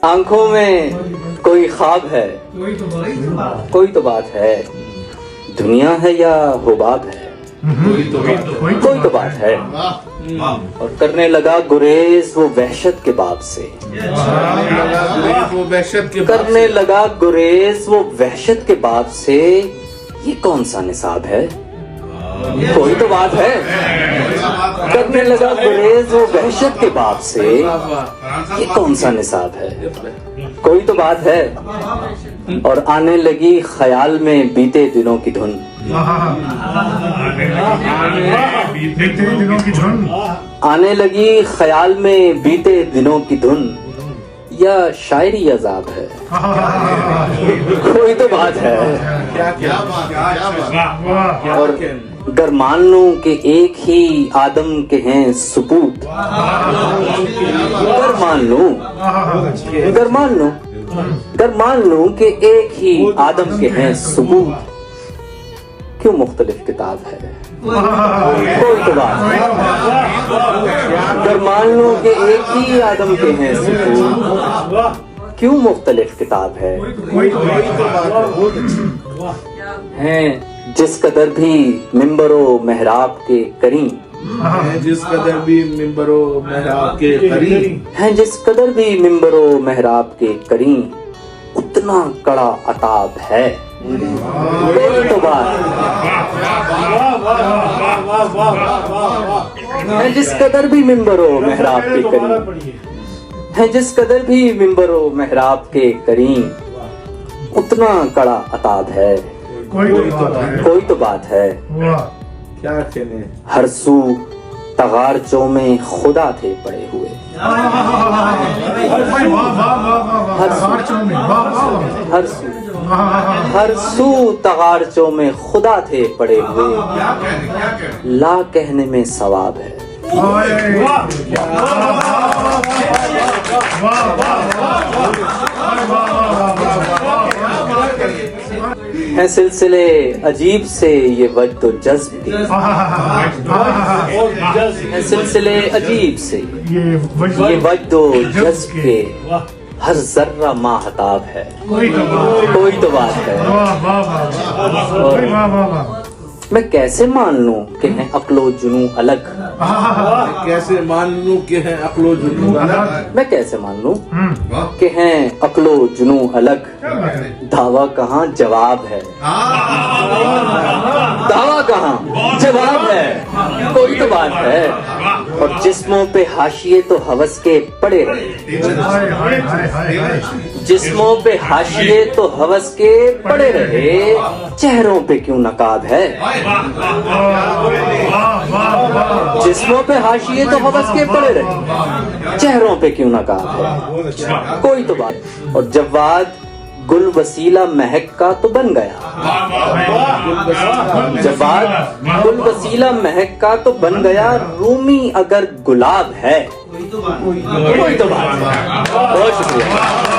آنکھوں میں کوئی خواب ہے، کوئی تو بات ہے، دنیا ہے یا حباب ہے، کوئی تو بات ہے، اور کرنے لگا گریز وہ وحشت کے باب سے، کرنے لگا گریز وہ وحشت کے باب سے، یہ کون سا نصاب ہے، کوئی تو بات ہے، کرنے لگا گریز وہ وحشت کے باب سے، یہ کون سا نصاب ہے، کوئی تو بات ہے، اور آنے لگی خیال میں بیتے دنوں کی دھن، آنے لگی خیال میں بیتے دنوں کی دھن، یا شاعری عذاب ہے، کوئی تو بات ہے، اور گر مان لوں کہ ایک ہی آدم کے ہیں ثبوت، گر مان لوں کہ ایک ہی آدم کے ہیں ثبوت، کیوں مختلف کتاب ہے، کوئی تو بات ہے، گر مان لوں کہ ایک ہی آدم کے ہیں ثبوت، کیوں مختلف کتاب ہے، ہیں جس قدر بھی ممبر و محراب کے کریم، جس قدر بھی ممبر و محراب کے کریم، ہیں جس قدر بھی ممبر و محراب کے کریم، اتنا کڑا عتاب ہے، کوئی تو بات ہے، جس قدر بھی ممبر و محراب کے کریم، ہے جس قدر بھی ممبر و محراب کے کریم، اتنا کڑا عتاب ہے، کوئی تو بات ہے، کیا کہنے، ہر سو تغارچوں میں خدا تھے پڑے ہوئے، ہر سو تغارچوں میں خدا تھے پڑے ہوئے، لا کہنے میں ثواب ہے، ہیں سلسلے عجیب سے یہ وجد و جذب کے، ہیں سلسلے عجیب سے یہ وجد و جذب کے، ہر ذرہ ماہتاب ہے، کوئی تو بات ہے، میں کیسے مان لوں کہ ہیں عقل و جنوں الگ، کیسے مان لوں کہ ہے عقل و جنوں الگ، میں کیسے مان لوں کہ ہیں عقل و جنوں الگ، دعویٰ کہاں جواب ہے، دعویٰ کہاں جواب ہے، کوئی تو بات ہے، اور جسموں پہ حاشیے تو ہوس کے پڑے رہے، جسموں پہ حاشیے تو ہوس کے پڑے رہے، چہروں پہ کیوں نقاب ہے، جسموں پہ حاشیے تو ہوس کے پڑے رہے، چہروں پہ کیوں نقاب ہے، کوئی تو بات، اور جواد گل وسیلہ مہک کا تو بن گیا، جواد گل وسیلہ مہک کا تو بن گیا، رومی اگر گلاب ہے، کوئی تو بات ہے، بہت شکریہ۔